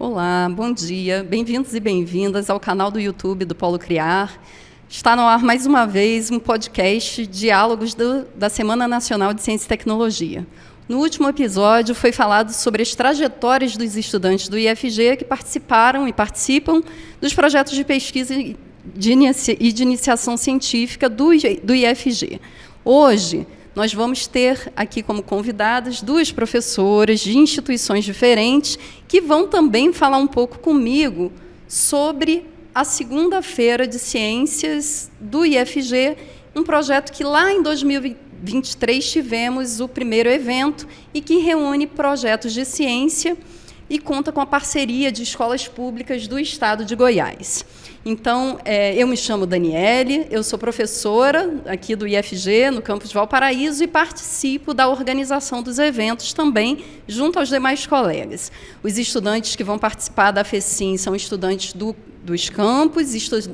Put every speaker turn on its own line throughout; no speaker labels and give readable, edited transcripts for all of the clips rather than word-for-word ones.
Olá, bom dia. Bem-vindos e bem-vindas ao canal do YouTube do Polo Criar. Está no ar mais uma vez um podcast Diálogos da Semana Nacional de Ciência e Tecnologia. No último episódio foi falado sobre as trajetórias dos estudantes do IFG que participaram e participam dos projetos de pesquisa e de iniciação científica do IFG. Hoje, nós vamos ter aqui como convidadas duas professoras de instituições diferentes que vão também falar um pouco comigo sobre a Segunda-feira de Ciências do IFG, um projeto que lá em 2023 tivemos o primeiro evento e que reúne projetos de ciência e conta com a parceria de escolas públicas do estado de Goiás. Então, eu me chamo Daniele, eu sou professora aqui do IFG, no campus Valparaíso, e participo da organização dos eventos também, junto aos demais colegas. Os estudantes que vão participar da FECIM são estudantes dos campos,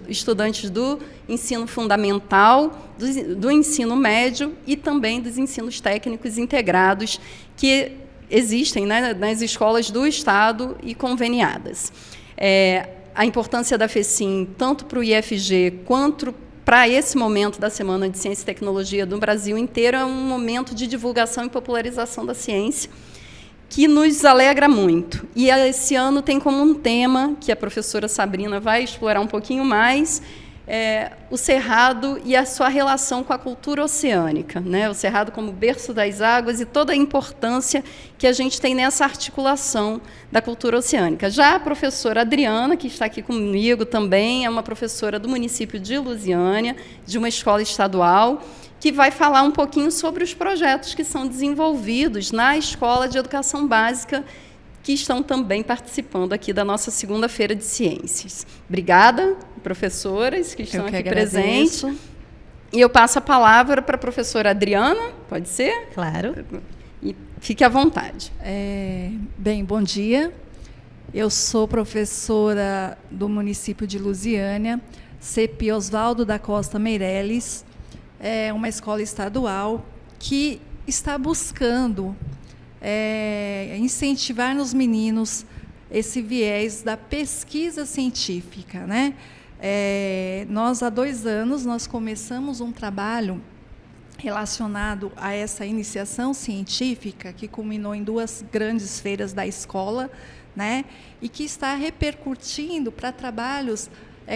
estudantes do ensino fundamental, do ensino médio e também dos ensinos técnicos integrados que existem, né, nas escolas do estado e conveniadas. A importância da FECIM, tanto para o IFG quanto para esse momento da Semana de Ciência e Tecnologia do Brasil inteiro, é um momento de divulgação e popularização da ciência que nos alegra muito. E esse ano tem como um tema, que a professora Sabrina vai explorar um pouquinho mais, o Cerrado e a sua relação com a cultura oceânica, né? O Cerrado como berço das águas e toda a importância que a gente tem nessa articulação da cultura oceânica. Já a professora Adriana, que está aqui comigo também, é uma professora do município de Lusiânia, de uma escola estadual, que vai falar um pouquinho sobre os projetos que são desenvolvidos na Escola de Educação Básica, que estão também participando aqui da nossa Segunda-feira de Ciências. Obrigada, professoras que estão aqui presentes. E eu passo a palavra para a professora Adriana, pode ser?
Claro.
E fique à vontade.
Bem, bom dia. Eu sou professora do município de Lusiânia, CEP Oswaldo da Costa Meireles, é uma escola estadual que está buscando incentivar nos meninos esse viés da pesquisa científica, né? Nós, há 2 anos, nós começamos um trabalho relacionado a essa iniciação científica, que culminou em 2 grandes feiras da escola, né? E que está repercutindo para trabalhos,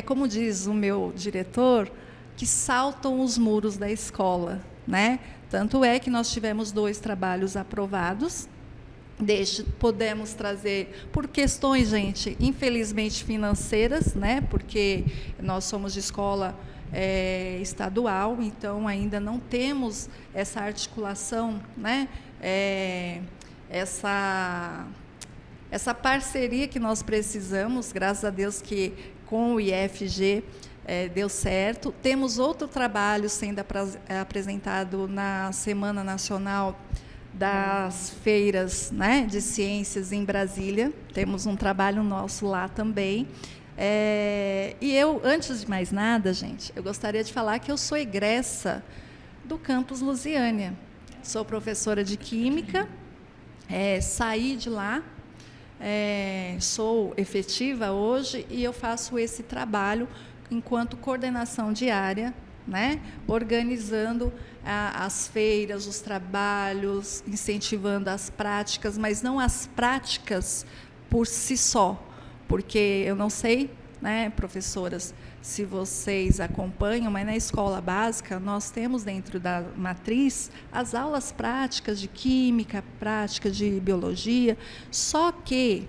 como diz o meu diretor, que saltam os muros da escola, né? Tanto é que nós tivemos 2 trabalhos aprovados. Podemos trazer, por questões, gente, infelizmente financeiras, né? Porque nós somos de escola estadual, então ainda não temos essa articulação, né? Essa parceria que nós precisamos, graças a Deus que com o IFG deu certo. Temos outro trabalho sendo apresentado na Semana Nacional das Feiras, né, de Ciências em Brasília. Temos um trabalho nosso lá também. E eu, antes de mais nada, gente, eu gostaria de falar que eu sou egressa do campus Lusiânia. Sou professora de Química, saí de lá, sou efetiva hoje e eu faço esse trabalho enquanto coordenação diária, né, organizando as feiras, os trabalhos, incentivando as práticas, mas não as práticas por si só, porque eu não sei, né, professoras, se vocês acompanham, mas na escola básica nós temos dentro da matriz as aulas práticas de química, práticas de biologia, só que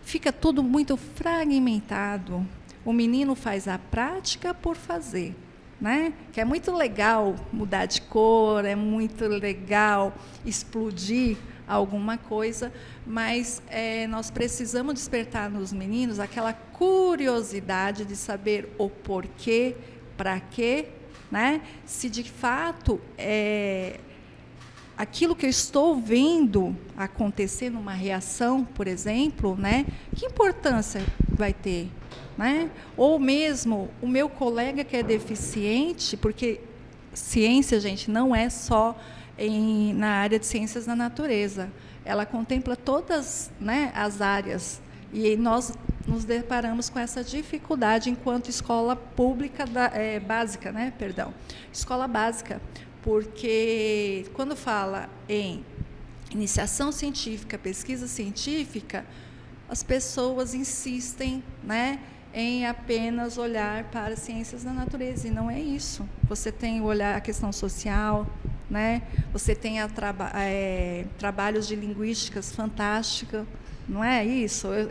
fica tudo muito fragmentado. O menino faz a prática por fazer, né? Que é muito legal mudar de cor, é muito legal explodir alguma coisa, mas nós precisamos despertar nos meninos aquela curiosidade de saber o porquê, para quê, né? Se de fato aquilo que eu estou vendo acontecer numa reação, por exemplo, né? Que importância vai ter? Né? Ou mesmo o meu colega que é deficiente, porque ciência, gente, não é só na área de ciências da natureza, ela contempla todas, né, as áreas E nós nos deparamos com essa dificuldade enquanto escola pública básica, né? Perdão, escola básica, porque quando fala em iniciação científica, pesquisa científica, as pessoas insistem, né, em apenas olhar para ciências da natureza, e não é isso. Você tem o olhar a questão social, né? Você tem trabalhos de linguísticas fantásticos, não é isso? Eu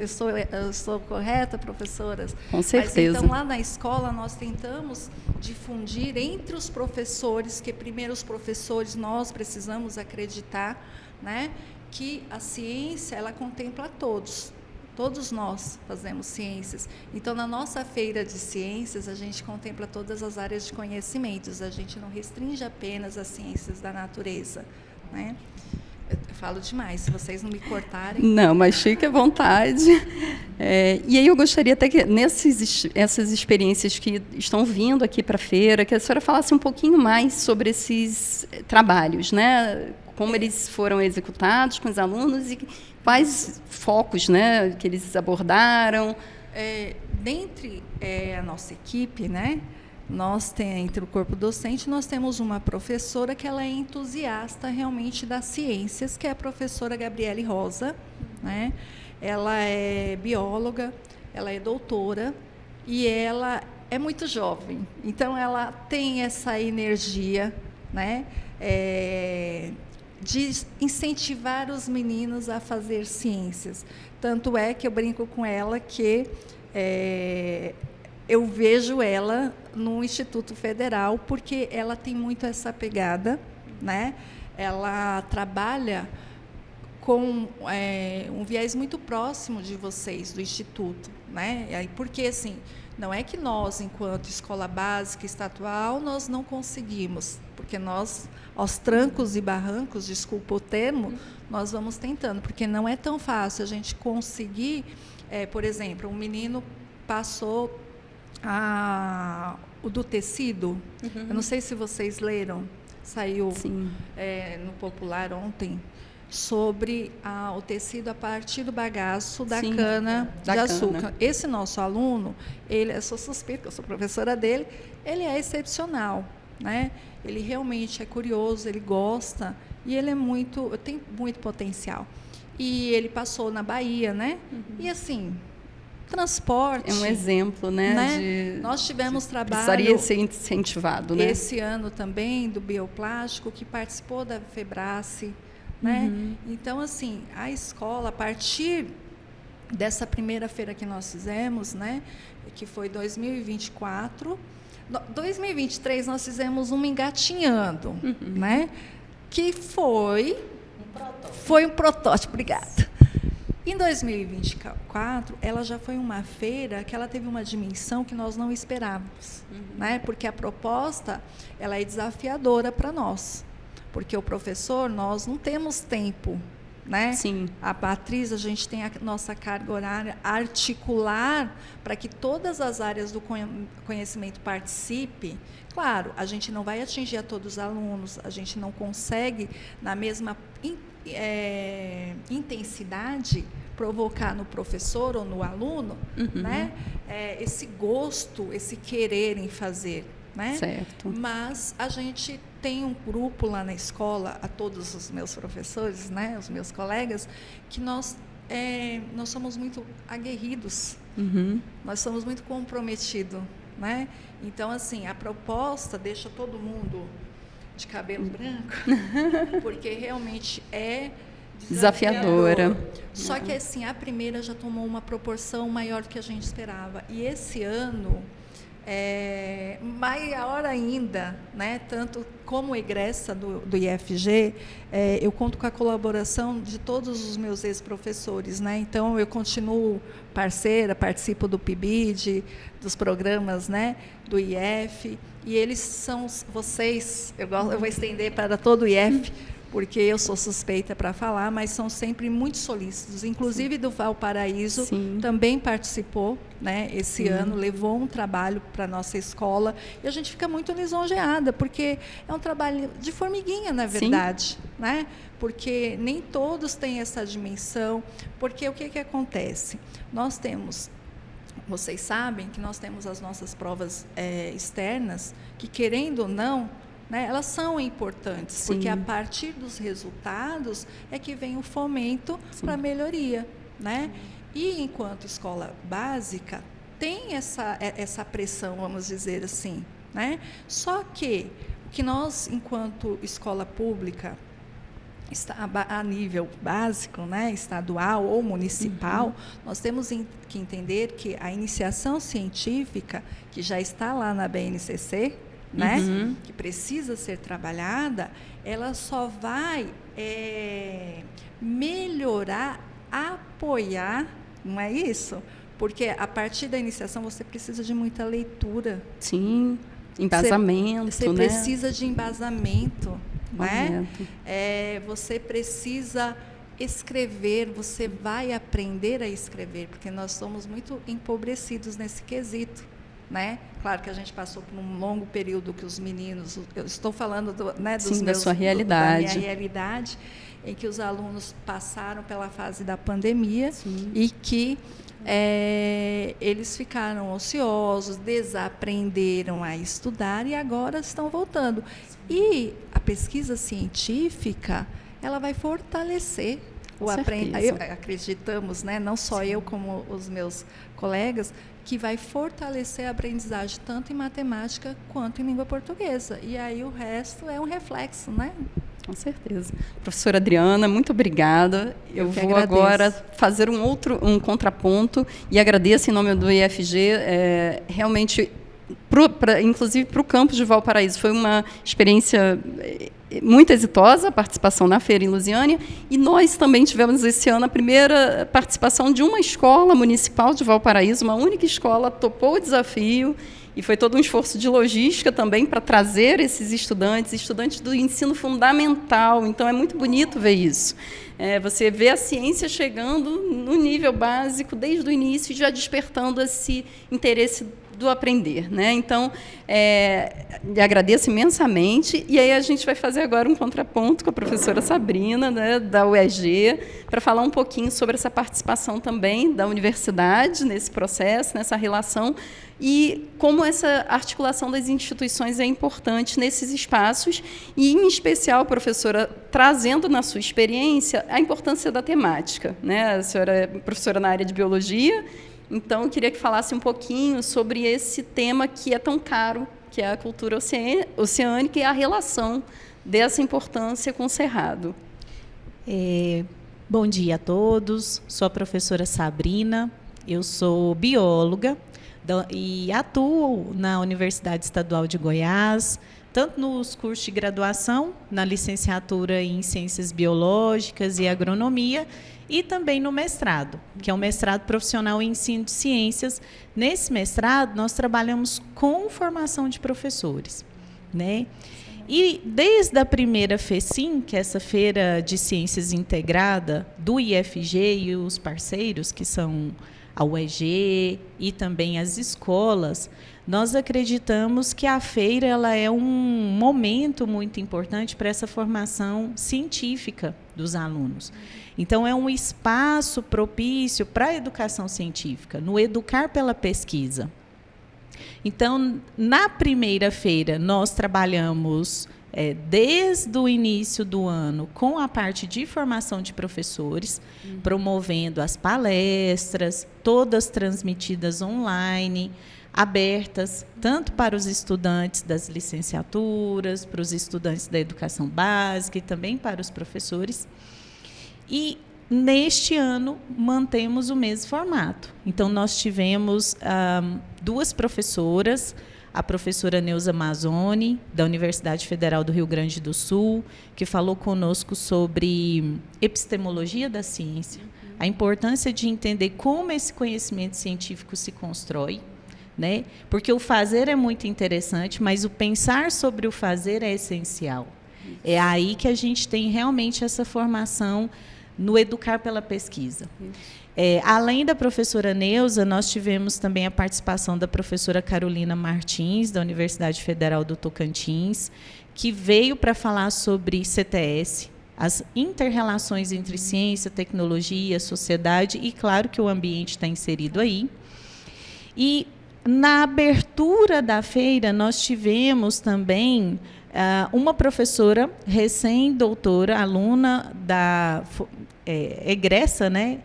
estou correta, professoras?
Com certeza.
Mas, então, lá na escola, nós tentamos difundir entre os professores, que primeiro os professores nós precisamos acreditar, né, que a ciência ela contempla todos. Todos nós fazemos ciências. Então, na nossa feira de ciências, a gente contempla todas as áreas de conhecimentos. A gente não restringe apenas as ciências da natureza, né? Eu falo demais, se vocês não me cortarem.
Não, mas fique à vontade. E aí eu gostaria até que, essas experiências que estão vindo aqui para a feira, que a senhora falasse um pouquinho mais sobre esses trabalhos, né? Como eles foram executados com os alunos e quais focos, né, que eles abordaram.
Dentre a nossa equipe, né, entre o corpo docente, nós temos uma professora que ela é entusiasta realmente das ciências, que é a professora Gabriele Rosa, né? Ela é bióloga, ela é doutora e ela é muito jovem. Então, ela tem essa energia, né, de incentivar os meninos a fazer ciências. Tanto é que eu brinco com ela que eu vejo ela no Instituto Federal, porque ela tem muito essa pegada, né? Ela trabalha com um viés muito próximo de vocês, do Instituto, né? Porque, assim, não é que nós, enquanto escola básica estadual, nós não conseguimos, porque nós, aos trancos e barrancos, desculpa o termo, nós vamos tentando, porque não é tão fácil a gente conseguir, por exemplo, um menino passou o do tecido, eu não sei se vocês leram, saiu no Popular ontem, sobre o tecido a partir do bagaço da cana de açúcar. Esse nosso aluno, eu sou suspeita, eu sou professora dele, ele é excepcional, né? Ele realmente é curioso, ele gosta e ele tem muito potencial. E ele passou na Bahia, né? E assim, transporte.
É um exemplo, né?
Nós tivemos trabalho.
Precisaria ser incentivado, né?
Esse ano também do bioplástico, que participou da Febrace. Né? Então, assim, a escola, a partir dessa primeira feira que nós fizemos, né, que foi 2024, 2023 nós fizemos uma engatinhando, né, que foi um protótipo, obrigada. Em 2024, ela já foi uma feira que ela teve uma dimensão que nós não esperávamos, né, porque a proposta ela é desafiadora para nós. Porque o professor, nós não temos tempo, né?
Sim.
A Patrícia, a gente tem a nossa carga horária, articular para que todas as áreas do conhecimento participem. Claro, a gente não vai atingir a todos os alunos, a gente não consegue, na mesma intensidade, provocar no professor ou no aluno, né? Esse gosto, esse querer em fazer. Né?
Certo.
Mas a gente tem um grupo lá na escola, a todos os meus professores, né, os meus colegas, que nós somos muito aguerridos, nós somos muito comprometidos, né? Então, assim, a proposta deixa todo mundo de cabelo branco, porque realmente é
desafiadora.
Só que, assim, a primeira já tomou uma proporção maior do que a gente esperava. E esse ano maior ainda, né? Tanto como egressa do IFG, eu conto com a colaboração de todos os meus ex-professores, né? Então, eu continuo parceira, participo do PIBID, dos programas, né, do IF, e eles são vocês, eu vou estender para todo o IF, porque eu sou suspeita para falar, mas são sempre muito solícitos. Inclusive do Valparaíso também participou, né, esse ano, levou um trabalho para a nossa escola, e a gente fica muito lisonjeada, porque é um trabalho de formiguinha, na verdade, né? Porque nem todos têm essa dimensão, porque o que acontece? Nós temos, vocês sabem que nós temos as nossas provas externas, que querendo ou não, né, elas são importantes, porque a partir dos resultados é que vem o fomento para a melhoria, né? E enquanto escola básica, tem essa pressão, vamos dizer assim, né? Só que o que nós, enquanto escola pública, a nível básico, né, estadual ou municipal, nós temos que entender que a iniciação científica, que já está lá na BNCC, né, que precisa ser trabalhada, ela só vai melhorar, apoiar, não é isso? Porque a partir da iniciação você precisa de muita leitura.
Sim, embasamento,
você precisa de embasamento. Né? Você precisa escrever, você vai aprender a escrever, porque nós somos muito empobrecidos nesse quesito, né? Claro que a gente passou por um longo período que os meninos, eu estou falando
da sua realidade,
da minha realidade, em que os alunos passaram pela fase da pandemia e que eles ficaram ociosos, desaprenderam a estudar e agora estão voltando. E a pesquisa científica, ela vai fortalecer o aprendizado. Acreditamos, né, não só eu como os meus colegas, que vai fortalecer a aprendizagem tanto em matemática quanto em língua portuguesa. E aí o resto é um reflexo, né?
Com certeza. Professora Adriana, muito obrigada. Eu vou agora fazer um contraponto e agradeço em nome do IFG, realmente, inclusive para o campus de Valparaíso. Foi uma experiência muito exitosa, a participação na feira em Lusiânia, e nós também tivemos esse ano a primeira participação de uma escola municipal de Valparaíso, uma única escola topou o desafio, e foi todo um esforço de logística também para trazer esses estudantes do ensino fundamental. Então, é muito bonito ver isso. Você vê a ciência chegando no nível básico, desde o início, já despertando esse interesse do aprender, né? Então, lhe agradeço imensamente, e aí a gente vai fazer agora um contraponto com a professora Sabrina, né, da UEG, para falar um pouquinho sobre essa participação também da universidade nesse processo, nessa relação, e como essa articulação das instituições é importante nesses espaços, e, em especial, professora, trazendo na sua experiência a importância da temática, né? A senhora é professora na área de biologia, então, eu queria que falasse um pouquinho sobre esse tema que é tão caro, que é a cultura oceânica e a relação dessa importância com o Cerrado.
Bom dia a todos, sou a professora Sabrina, eu sou bióloga e atuo na Universidade Estadual de Goiás, tanto nos cursos de graduação, na licenciatura em Ciências Biológicas e Agronomia, e também no mestrado, que é um mestrado profissional em ensino de ciências. Nesse mestrado, nós trabalhamos com formação de professores, né? E desde a primeira FECIM, que é essa Feira de Ciências Integrada do IFG e os parceiros, que são a UEG e também as escolas, nós acreditamos que a feira ela é um momento muito importante para essa formação científica dos alunos. Então, é um espaço propício para a educação científica, no educar pela pesquisa. Então, na primeira feira, nós trabalhamos desde o início do ano com a parte de formação de professores, promovendo as palestras, todas transmitidas online, abertas tanto para os estudantes das licenciaturas, para os estudantes da educação básica e também para os professores. E, neste ano, mantemos o mesmo formato. Então, nós tivemos duas professoras, a professora Neuza Mazzoni, da Universidade Federal do Rio Grande do Sul, que falou conosco sobre epistemologia da ciência, a importância de entender como esse conhecimento científico se constrói, né? Porque o fazer é muito interessante, mas o pensar sobre o fazer é essencial. É aí que a gente tem realmente essa formação no Educar pela Pesquisa. Além da professora Neuza, nós tivemos também a participação da professora Carolina Martins, da Universidade Federal do Tocantins, que veio para falar sobre CTS, as inter-relações entre ciência, tecnologia, sociedade, e claro que o ambiente está inserido aí. E na abertura da feira, nós tivemos também uma professora recém-doutora, aluna egressa, né,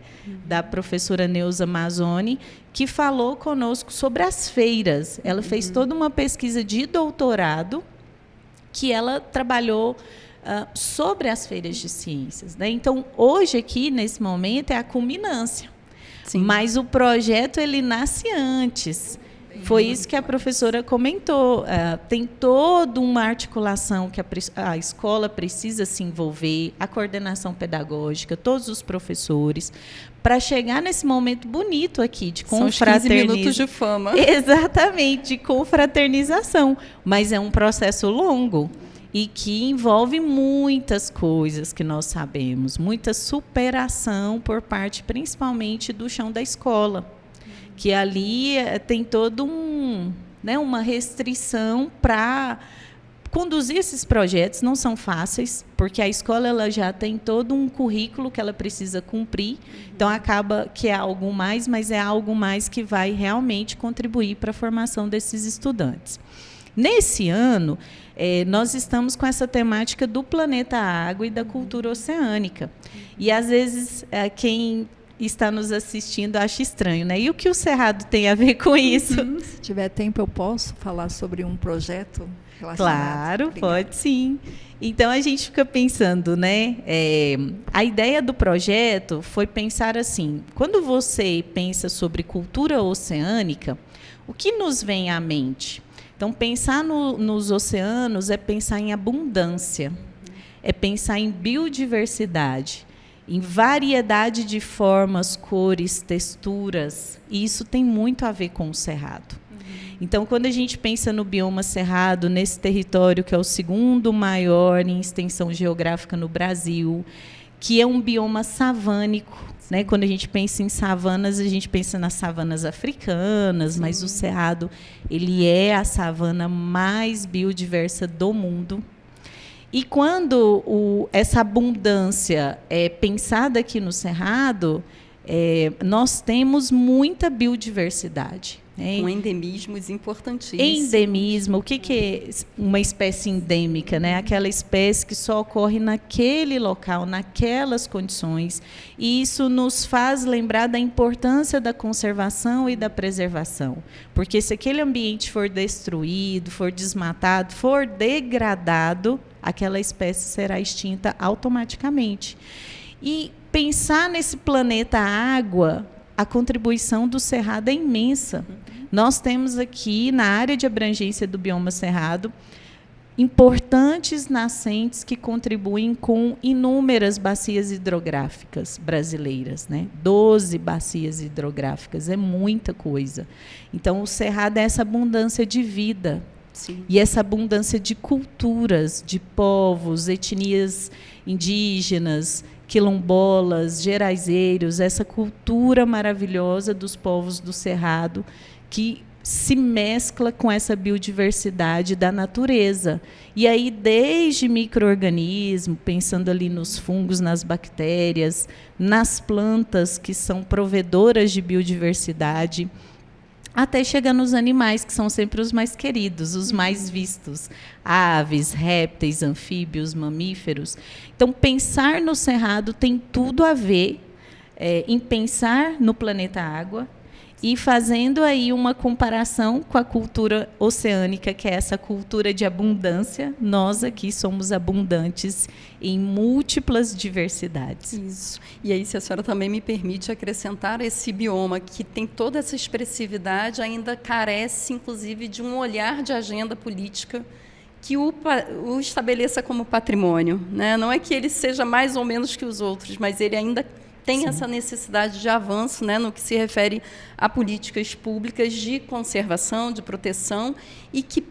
da professora Neuza Mazzoni, que falou conosco sobre as feiras. Ela fez toda uma pesquisa de doutorado que ela trabalhou sobre as feiras de ciências, né? Então, hoje aqui, nesse momento, é a culminância. Sim. Mas o projeto, ele nasce antes. Foi isso que a professora comentou. Tem toda uma articulação que a escola precisa se envolver, a coordenação pedagógica, todos os professores, para chegar nesse momento bonito aqui de confraternização. São os 15 minutos
de fama.
Exatamente, de confraternização. Mas é um processo longo e que envolve muitas coisas que nós sabemos, muita superação por parte, principalmente, do chão da escola, que ali tem todo uma restrição para conduzir esses projetos. Não são fáceis, porque a escola ela já tem todo um currículo que ela precisa cumprir, então acaba que é algo mais, mas é algo mais que vai realmente contribuir para a formação desses estudantes. Nesse ano, nós estamos com essa temática do planeta água e da cultura oceânica. E, às vezes, quem está nos assistindo acha estranho, né? E o que o Cerrado tem a ver com isso?
Se tiver tempo, eu posso falar sobre um projeto relacionado?
Claro,
Obrigada.
pode sim. Então, a gente fica pensando, né? A ideia do projeto foi pensar assim, quando você pensa sobre cultura oceânica, o que nos vem à mente? Então, pensar nos oceanos é pensar em abundância, é pensar em biodiversidade, em variedade de formas, cores, texturas, e isso tem muito a ver com o Cerrado. Então, quando a gente pensa no bioma Cerrado, nesse território que é o segundo maior em extensão geográfica no Brasil, que é um bioma savânico, né? Quando a gente pensa em savanas, a gente pensa nas savanas africanas, sim, mas o Cerrado ele é a savana mais biodiversa do mundo. E quando essa abundância é pensada aqui no Cerrado, nós temos muita biodiversidade.
Com endemismos importantíssimos.
Endemismo, o que é uma espécie endêmica, né? Aquela espécie que só ocorre naquele local, naquelas condições. E isso nos faz lembrar da importância da conservação e da preservação. Porque se aquele ambiente for destruído, for desmatado, for degradado, aquela espécie será extinta automaticamente. E pensar nesse planeta água, a contribuição do Cerrado é imensa. Nós temos aqui, na área de abrangência do bioma Cerrado, importantes nascentes que contribuem com inúmeras bacias hidrográficas brasileiras, né? 12 bacias hidrográficas, é muita coisa. Então, o Cerrado é essa abundância de vida. Sim. E essa abundância de culturas, de povos, etnias indígenas, quilombolas, geraizeiros, essa cultura maravilhosa dos povos do Cerrado que se mescla com essa biodiversidade da natureza. E aí, desde micro-organismo, pensando ali nos fungos, nas bactérias, nas plantas que são provedoras de biodiversidade, até chegar nos animais, que são sempre os mais queridos, os mais vistos. Aves, répteis, anfíbios, mamíferos. Então, pensar no Cerrado tem tudo a ver em pensar no planeta água e fazendo aí uma comparação com a cultura oceânica, que é essa cultura de abundância. Nós aqui somos abundantes em múltiplas diversidades.
Isso. E aí, se a senhora também me permite acrescentar, esse bioma que tem toda essa expressividade ainda carece, inclusive, de um olhar de agenda política que o estabeleça como patrimônio, né? Não é que ele seja mais ou menos que os outros, mas ele ainda tem Sim. essa necessidade de avanço, né, no que se refere a políticas públicas de conservação, de proteção, e que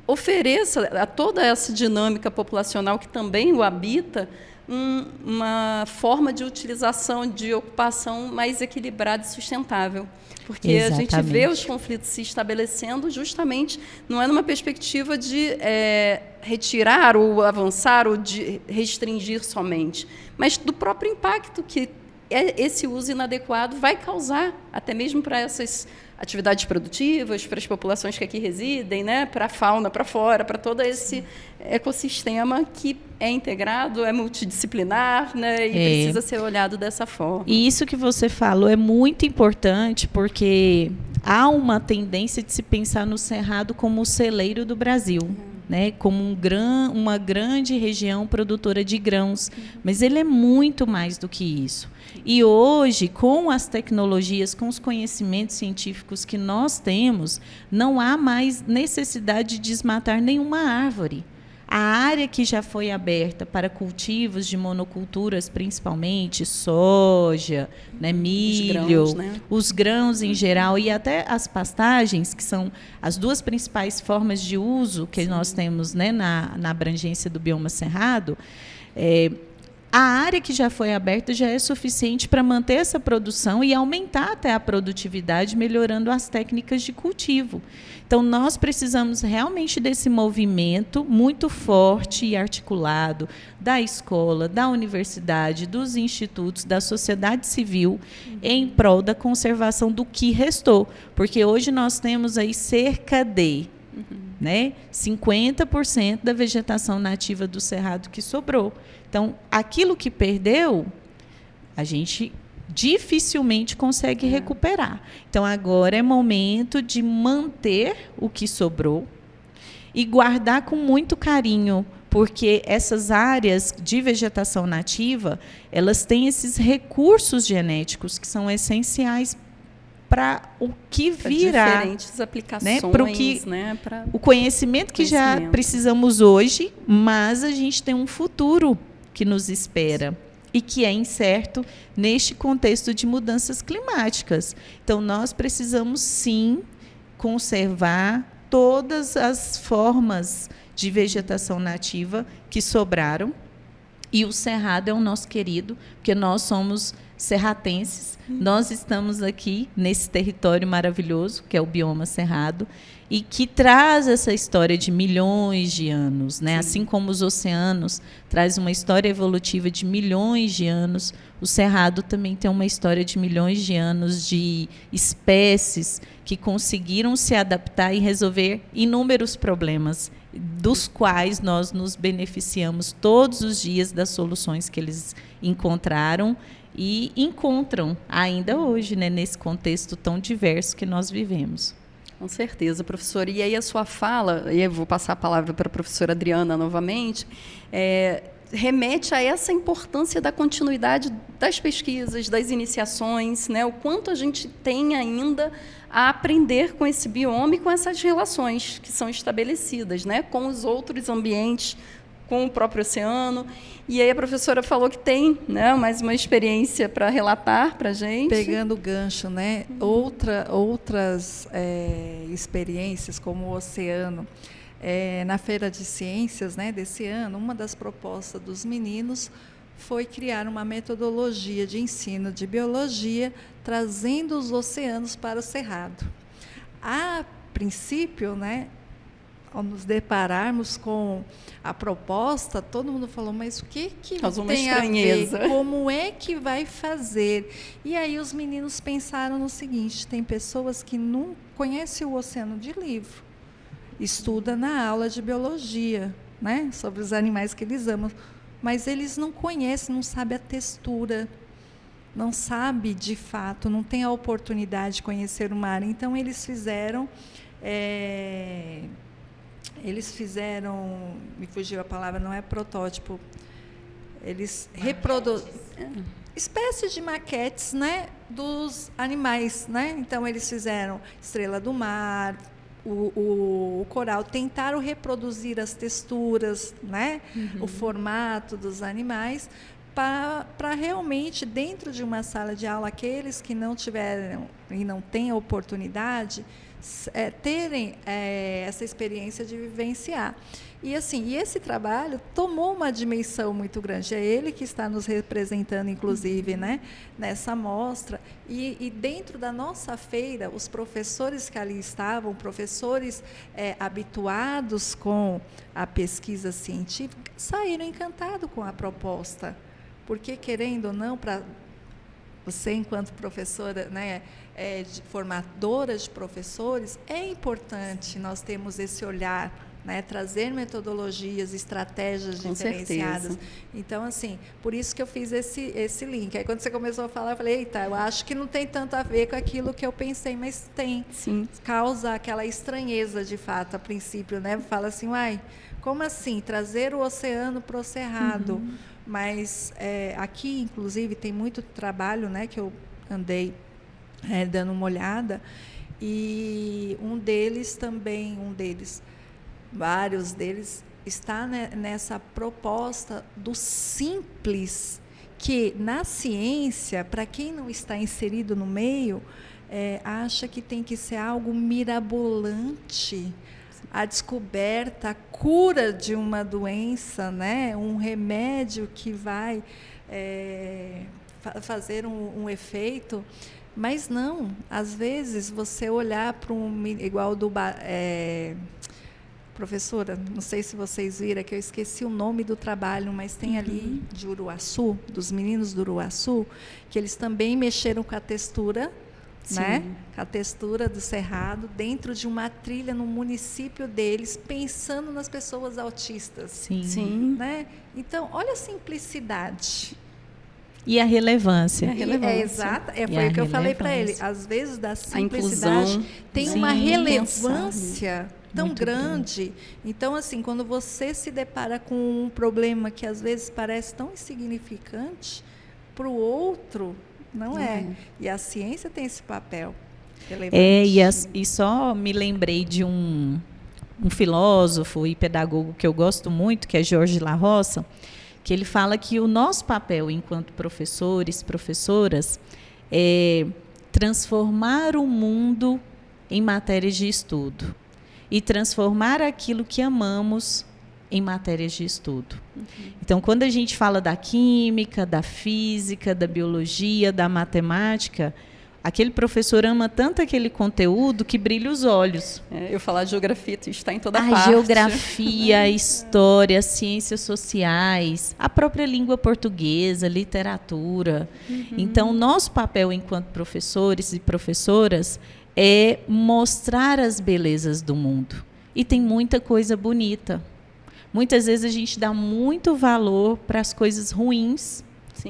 ofereça a toda essa dinâmica populacional que também o habita uma forma de utilização, de ocupação mais equilibrada e sustentável. Porque
Exatamente.
a gente vê os conflitos se estabelecendo justamente, não é numa perspectiva de retirar ou avançar ou de restringir somente, mas do próprio impacto que esse uso inadequado vai causar, até mesmo para essas atividades produtivas, para as populações que aqui residem, né, para a fauna, para fora, para todo esse ecossistema que é integrado, é multidisciplinar, né, e precisa ser olhado dessa forma.
E isso que você falou é muito importante, porque há uma tendência de se pensar no Cerrado como o celeiro do Brasil, né, como uma grande região produtora de grãos, mas ele é muito mais do que isso. E hoje, com as tecnologias, com os conhecimentos científicos que nós temos, não há mais necessidade de desmatar nenhuma árvore. A área que já foi aberta para cultivos de monoculturas, principalmente soja, né, milho, os grãos em geral, e até as pastagens, que são as duas principais formas de uso que nós temos, né, na abrangência do bioma cerrado, a área que já foi aberta já é suficiente para manter essa produção e aumentar até a produtividade, melhorando as técnicas de cultivo. Então, nós precisamos realmente desse movimento muito forte e articulado da escola, da universidade, dos institutos, da sociedade civil, em prol da conservação do que restou. Porque hoje nós temos aí cerca de 50% da vegetação nativa do Cerrado que sobrou. Então, aquilo que perdeu, a gente dificilmente consegue recuperar. Então, agora é momento de manter o que sobrou e guardar com muito carinho, porque essas áreas de vegetação nativa, elas têm esses recursos genéticos que são essenciais para o que virá,
diferentes aplicações,
né? Para o conhecimento que já precisamos hoje, mas a gente tem um futuro que nos espera e que é incerto neste contexto de mudanças climáticas. Então, nós precisamos, sim, conservar todas as formas de vegetação nativa que sobraram, e o Cerrado é o nosso querido, porque nós somos serratenses, nós estamos aqui nesse território maravilhoso, que é o bioma Cerrado, e que traz essa história de milhões de anos, né? Assim como os oceanos traz uma história evolutiva de milhões de anos, o Cerrado também tem uma história de milhões de anos de espécies que conseguiram se adaptar e resolver inúmeros problemas, dos quais nós nos beneficiamos todos os dias das soluções que eles encontraram e encontram ainda hoje, né, nesse contexto tão diverso que nós vivemos.
Com certeza, professora. E aí a sua fala, e eu vou passar a palavra para a professora Adriana novamente, remete a essa importância da continuidade das pesquisas, das iniciações, né? O quanto a gente tem ainda a aprender com esse bioma e com essas relações que são estabelecidas, né? Com os outros ambientes, com o próprio oceano. E aí a professora falou que tem, né, mais uma experiência para relatar para a gente.
Pegando o gancho, né, outras experiências, como o oceano. Na Feira de Ciências, né, desse ano, uma das propostas dos meninos foi criar uma metodologia de ensino de biologia, trazendo os oceanos para o Cerrado. A princípio, né, ao nos depararmos com a proposta, todo mundo falou, mas o que tem a ver? Como é que vai fazer? E aí os meninos pensaram no seguinte, tem pessoas que não conhecem o oceano de livro, estuda na aula de biologia, né, sobre os animais que eles amam, mas eles não conhecem, não sabem a textura, não sabe de fato, não tem a oportunidade de conhecer o mar. Então eles fizeram, me fugiu a palavra, não é protótipo, eles reproduziram espécies de maquetes, né, dos animais, né? Então eles fizeram estrela do mar, o coral, tentaram reproduzir as texturas, né, o formato dos animais, para realmente, dentro de uma sala de aula, aqueles que não tiveram e não têm a oportunidade, terem essa experiência de vivenciar. E assim, esse trabalho tomou uma dimensão muito grande. É ele que está nos representando, inclusive, né, nessa mostra. E dentro da nossa feira, os professores que ali estavam, professores habituados com a pesquisa científica, saíram encantados com a proposta. Porque, querendo ou não, para você, enquanto professora, né, formadora de professores, é importante nós termos esse olhar, né, trazer metodologias, estratégias diferenciadas.
Certeza.
Então, assim, por isso que eu fiz esse link. Aí, quando você começou a falar, eu falei, eita, eu acho que não tem tanto a ver com aquilo que eu pensei, mas tem.
Sim.
Causa aquela estranheza, de fato, a princípio, né? Fala assim, uai, como assim? Trazer o oceano para o cerrado. Mas aqui, inclusive, tem muito trabalho, né, que eu andei dando uma olhada, e vários deles, está nessa proposta do simples, que na ciência, para quem não está inserido no meio, acha que tem que ser algo mirabolante, a descoberta, a cura de uma doença, né? Um remédio que vai fazer um efeito, mas não. Às vezes, você olhar para igual do... professora, não sei se vocês viram, que eu esqueci o nome do trabalho, mas tem ali de Uruaçu, dos meninos do Uruaçu, que eles também mexeram com a textura, né? A textura do cerrado, dentro de uma trilha no município deles, pensando nas pessoas autistas.
Sim.
Né? Então, olha a simplicidade.
E a relevância.
Exato. Foi o que eu falei para ele. Às vezes, da simplicidade tem uma relevância tão muito grande. Então, assim, quando você se depara com um problema que às vezes parece tão insignificante, para o outro não é. E a ciência tem esse papel relevante.
E só me lembrei de um filósofo e pedagogo que eu gosto muito, que é Jorge La Roça, que ele fala que o nosso papel enquanto professores, professoras, é transformar o mundo em matérias de estudo e transformar aquilo que amamos em matérias de estudo. Então, quando a gente fala da química, da física, da biologia, da matemática, aquele professor ama tanto aquele conteúdo que brilha os olhos.
Eu falar de geografia, está em toda parte.
A geografia, a história, as ciências sociais, a própria língua portuguesa, literatura. Então, nosso papel enquanto professores e professoras é mostrar as belezas do mundo. E tem muita coisa bonita. Muitas vezes a gente dá muito valor para as coisas ruins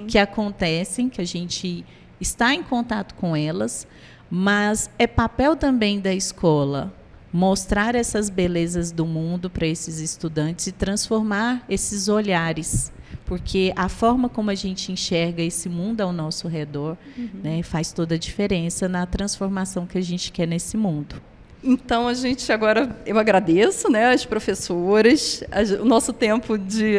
que acontecem, que a gente está em contato com elas, mas é papel também da escola mostrar essas belezas do mundo para esses estudantes e transformar esses olhares, porque a forma como a gente enxerga esse mundo ao nosso redor, né, faz toda a diferença na transformação que a gente quer nesse mundo.
Então, eu agradeço, né, as professoras, o nosso tempo de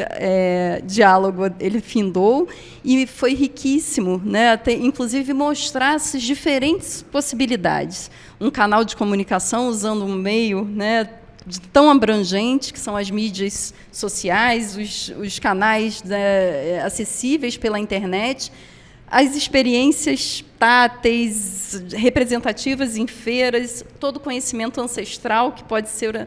diálogo, ele findou, e foi riquíssimo, né, inclusive mostrar essas diferentes possibilidades. Um canal de comunicação usando um meio, né, tão abrangente, que são as mídias sociais, os canais, né, acessíveis pela internet, as experiências táteis, representativas em feiras, todo o conhecimento ancestral que pode ser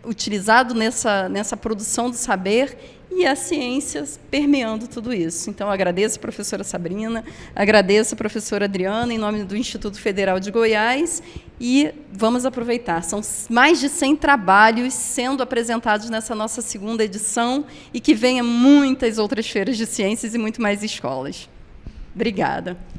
utilizado nessa produção do saber, e a ciência permeando tudo isso. Então, eu agradeço a professora Sabrina, agradeço a professora Adriana, em nome do Instituto Federal de Goiás, e vamos aproveitar. São mais de 100 trabalhos sendo apresentados nessa nossa segunda edição, e que venha muitas outras feiras de ciências e muito mais escolas. Obrigada.